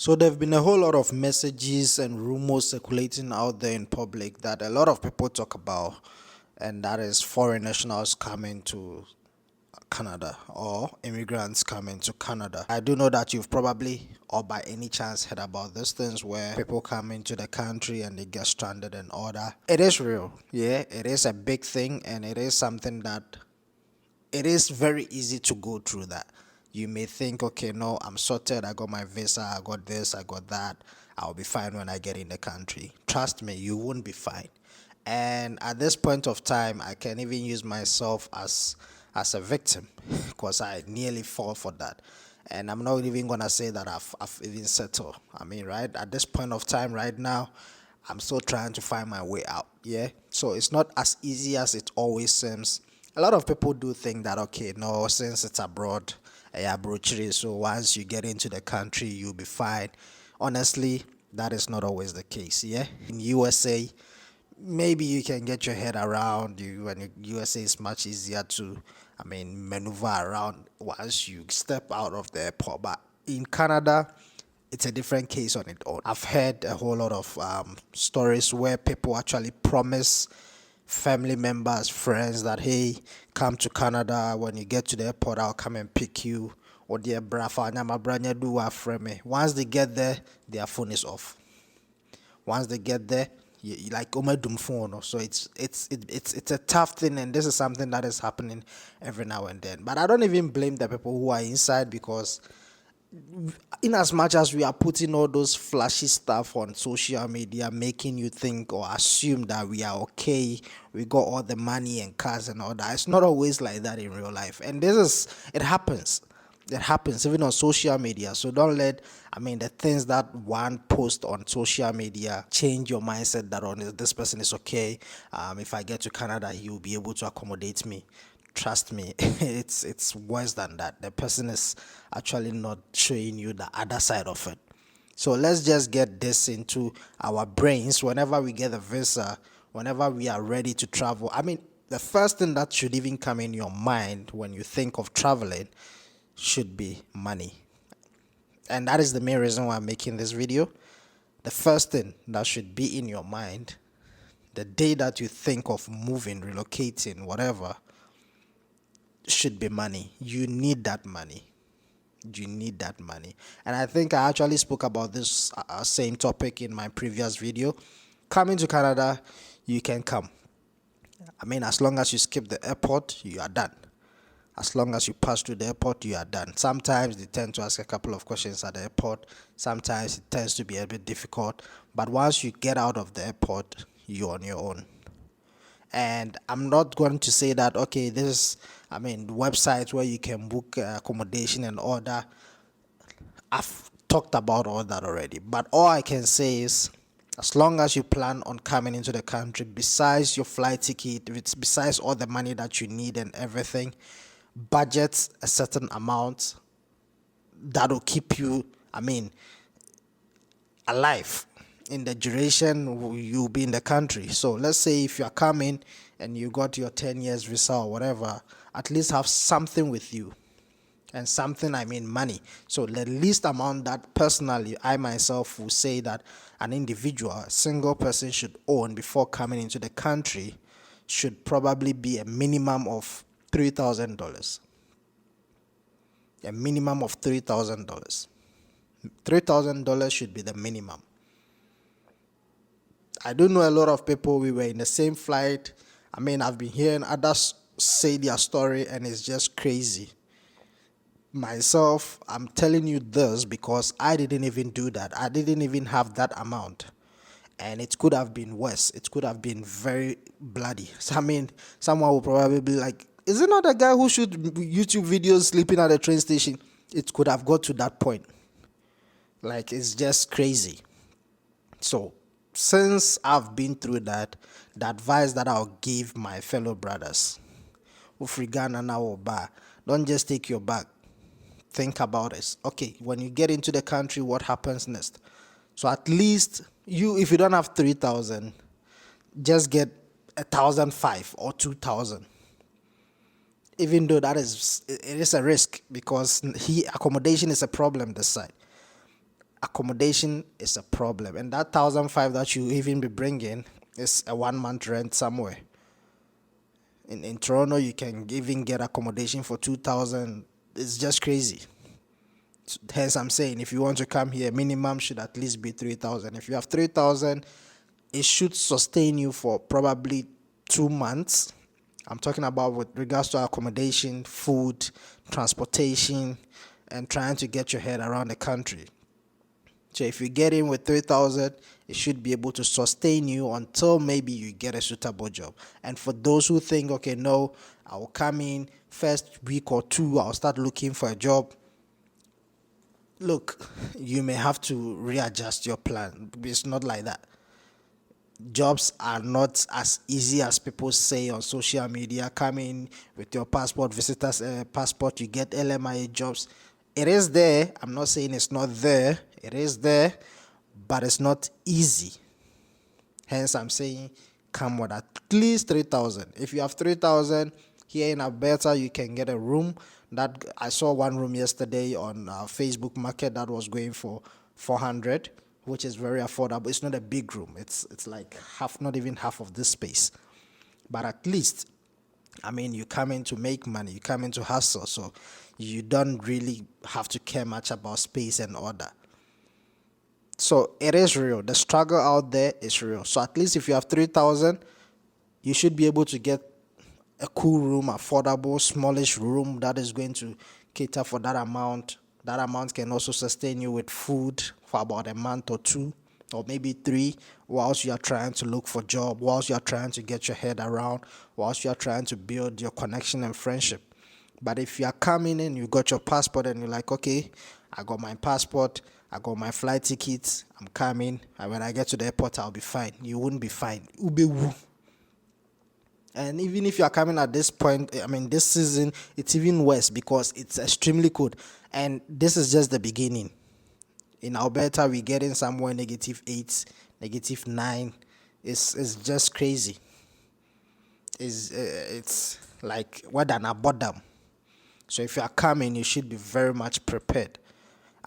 So there have been a whole lot of messages and rumors circulating out there in public that a lot of people talk about, and that is foreign nationals coming to Canada or immigrants coming to Canada. I do know that you've probably or by any chance heard about these things where people come into the country and they get stranded and all that. It is real, yeah, it is a big thing, and it is something that it is very easy to go through that. You may think, okay, no, I'm sorted, I got my visa, I got this, I got that, I'll be fine when I get in the country. Trust me, you won't be fine. And at this point of time, I can even use myself as a victim because I nearly fall for that. And I'm not even gonna say that I've even settled. I mean, right at this point of time, right now, I'm still trying to find my way out. Yeah, so it's not as easy as it always seems. A lot of people do think that, okay, no, since it's abroad, yeah, brochery, so once you get into the country, you'll be fine. Honestly, that is not always the case. Yeah, in USA, maybe you can get your head around you, and USA is much easier to, I mean, maneuver around once you step out of the airport. But in Canada, it's a different case on its own. I've heard a whole lot of stories where people actually promise family members, friends that, hey, come to Canada. When you get to the airport, I'll come and pick you. Or dear brafa, nyama branya do wa frame. Once they get there, their phone is off. Once they get there, you like phone. So it's a tough thing, and this is something that is happening every now and then. But I don't even blame the people who are inside, because in as much as we are putting all those flashy stuff on social media, making you think or assume that we are okay, we got all the money and cars and all that, it's not always like that in real life. And it happens. It happens even on social media. So don't let, I mean, the things that one post on social media change your mindset that, on this person is okay. If I get to Canada, he will be able to accommodate me. Trust me, it's worse than that. The person is actually not showing you the other side of it. So let's just get this into our brains whenever we get a visa, whenever we are ready to travel. I mean, the first thing that should even come in your mind when you think of traveling should be money. And that is the main reason why I'm making this video. The first thing that should be in your mind the day that you think of moving, relocating, whatever, should be money. You need that money. You need that money. And I think I actually spoke about this same topic in my previous video. Coming to Canada, you can come. I mean, as long as you skip the airport, you are done. As long as you pass through the airport, you are done. Sometimes they tend to ask a couple of questions at the airport. Sometimes it tends to be a bit difficult. But once you get out of the airport, you're on your own. And I'm not going to say that, okay, this is, I mean, websites where you can book accommodation and all that. I've talked about all that already. But all I can say is, as long as you plan on coming into the country, besides your flight ticket, besides all the money that you need and everything, budget a certain amount that will keep you, I mean, alive in the duration you'll be in the country. So let's say if you're coming and you got your 10 years visa or whatever, at least have something with you. And something, I mean money. So the least amount that personally I myself will say that an individual, a single person should own before coming into the country should probably be a minimum of $3,000. A minimum of $3,000. $3,000 should be the minimum. I do know a lot of people, we were in the same flight. I mean, I've been hearing others say their story, and it's just crazy. Myself, I'm telling you this because I didn't even do that. I didn't even have that amount. And it could have been worse. It could have been very bloody. So, I mean, someone will probably be like, is it not a guy who shoot YouTube videos sleeping at a train station? It could have got to that point. Like, it's just crazy. So, since I've been through that, the advice that I'll give my fellow brothers, don't just take your bag. Think about it. Okay, when you get into the country, what happens next? So at least if you don't have 3,000, just get 1,500 or 2,000. Even though it is a risk, because accommodation is a problem this side. accommodation is a problem, and that 1,500 that you even be bringing is a 1 month rent somewhere. In Toronto, you can even get accommodation for 2,000. It's just crazy. Hence, I'm saying if you want to come here, minimum should at least be 3,000. If you have 3,000, it should sustain you for probably 2 months. I'm talking about with regards to accommodation, food, transportation, and trying to get your head around the country. So if you get in with 3,000, it should be able to sustain you until maybe you get a suitable job. And for those who think, okay, no, I will come in first week or two, I'll start looking for a job. Look, you may have to readjust your plan. It's not like that. Jobs are not as easy as people say on social media. Come in with your passport, visitors passport, you get LMIA jobs. It is there. I'm not saying it's not there. It is there, but it's not easy. Hence, I'm saying come with at least 3,000. If you have 3,000 here in Alberta, you can get a room. That I saw one room yesterday on Facebook Market that was going for 400, which is very affordable. It's not a big room. It's like half, not even half of this space. But at least, I mean, you come in to make money. You come in to hustle, so you don't really have to care much about space and order. So it is real. The struggle out there is real. So at least if you have 3,000, you should be able to get a cool room, affordable, smallish room that is going to cater for that amount. That amount can also sustain you with food for about a month or two, or maybe 3, whilst you are trying to look for job, whilst you are trying to get your head around, whilst you are trying to build your connection and friendship. But if you are coming in, you got your passport and you're like, okay, I got my passport, I got my flight tickets, I'm coming, and when I get to the airport, I'll be fine. You wouldn't be fine. Ubewu. And even if you are coming at this point, I mean, this season, it's even worse because it's extremely cold. And this is just the beginning. In Alberta, we're getting somewhere -8, -9. It's just crazy. It's like weather na bottom. So if you are coming, you should be very much prepared.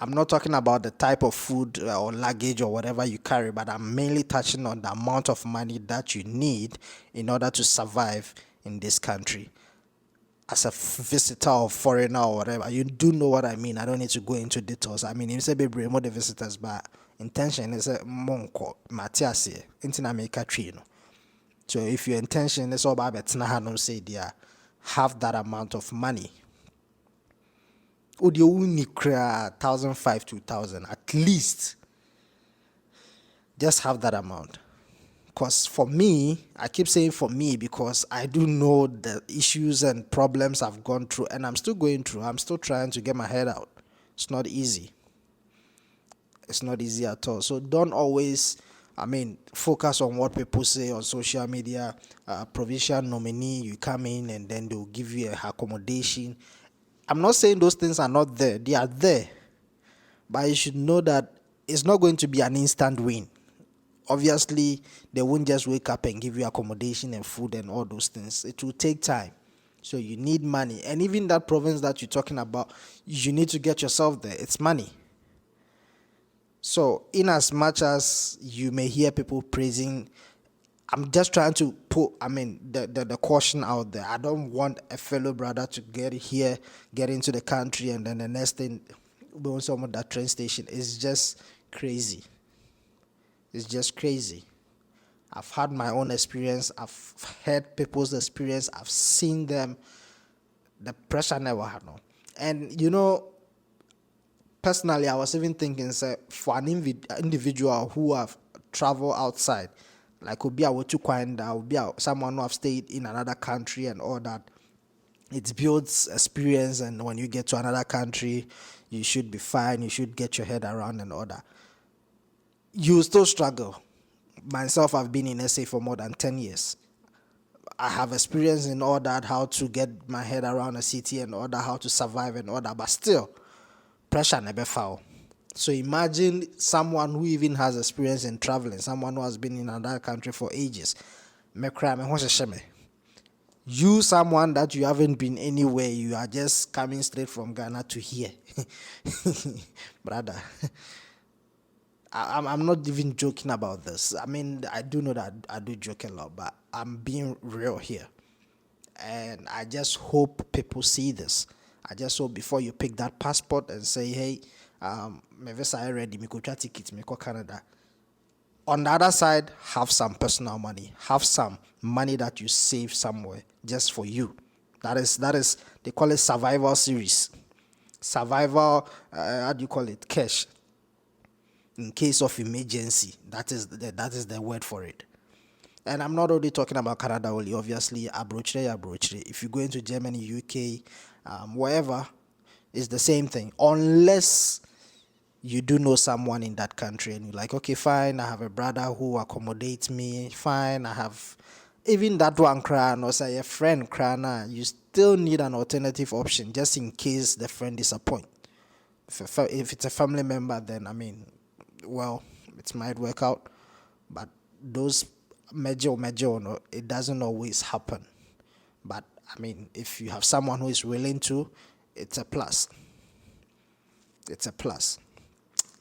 I'm not talking about the type of food or luggage or whatever you carry, but I'm mainly touching on the amount of money that you need in order to survive in this country. As a visitor or foreigner or whatever, you do know what I mean. I don't need to go into details. I mean, you say baby more the visitors, but intention is a monko matiasi into America tree. So if your intention is all about betina say dear, have that amount of money. Would you only cry 1,500 to 2,000 at least? Just have that amount. Because for me, I keep saying for me because I do know the issues and problems I've gone through, and I'm still going through. I'm still trying to get my head out. It's not easy. It's not easy at all. So don't always, focus on what people say on social media. Provincial nominee, you come in and then they'll give you a accommodation. I'm not saying those things are not there. They are there. But you should know that it's not going to be an instant win. Obviously, they won't just wake up and give you accommodation and food and all those things. It will take time. So you need money. And even that province that you're talking about, you need to get yourself there. It's money. So in as much as you may hear people praising, I'm just trying to put, the caution out there. I don't want a fellow brother to get here, get into the country, and then the next thing, be on some of that train station. It's just crazy. It's just crazy. I've had my own experience. I've heard people's experience. I've seen them. The pressure never had no. And, personally, I was even thinking, say, for an individual who have traveled outside, like Ubia Wotukwanda, Ubia, someone who have stayed in another country and all that, it builds experience, and when you get to another country, you should be fine, you should get your head around and all that. You still struggle. Myself, I've been in SA for more than 10 years. I have experience in all that, how to get my head around a city and all that, how to survive and all that, but still, pressure never foul. So imagine someone who even has experience in traveling, someone who has been in another country for ages. You, someone that you haven't been anywhere, you are just coming straight from Ghana to here. Brother, I'm not even joking about this. I mean, I do know that I do joke a lot, but I'm being real here. And I just hope people see this. I just hope before you pick that passport and say, hey, my visa ready, me go try ticket, me go Canada. On the other side, have some personal money, have some money that you save somewhere just for you. That is they call it survival series, survival. How do you call it? Cash in case of emergency. That is the word for it. And I'm not only talking about Canada only. Obviously, abroad. If you go into Germany, UK, wherever, it's the same thing. Unless you do know someone in that country and you're like, okay, fine, I have a brother who accommodates me, fine, I have even that one cry, or say a friend cry, you still need an alternative option just in case the friend disappoint. If it's a family member, then I mean, well, it might work out, but those major, no, it doesn't always happen. But I mean, if you have someone who is willing to, it's a plus. It's a plus.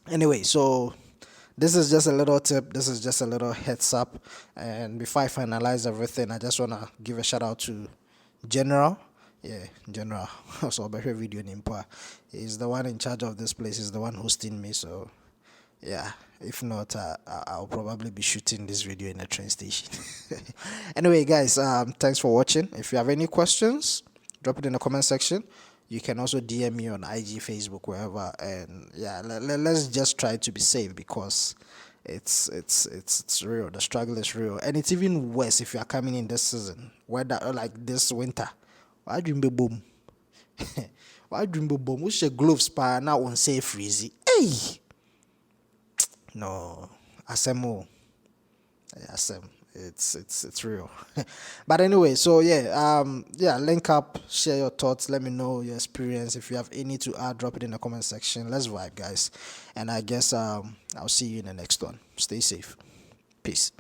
Anyway, so this is just a little tip. This is just a little heads up. And before I finalize everything, I just want to give a shout out to General. Yeah, General. So, better video name. He's the one in charge of this place. He's the one hosting me. So, yeah, if not, I'll probably be shooting this video in a train station. Anyway, guys, thanks for watching. If you have any questions, drop it in the comment section. You can also DM me on IG, Facebook, wherever. And yeah, let's just try to be safe, because it's real. The struggle is real, and it's even worse if you are coming in this season, weather like this winter. Why dream be boom? Why dream be boom? Which gloves pa now on say freezy? Hey, no, asemo, asem. It's real. But anyway, so yeah, link up, share your thoughts, let me know your experience. If you have any to add, drop it in the comment section. Let's vibe, guys. And I guess I'll see you in the next one. Stay safe. Peace.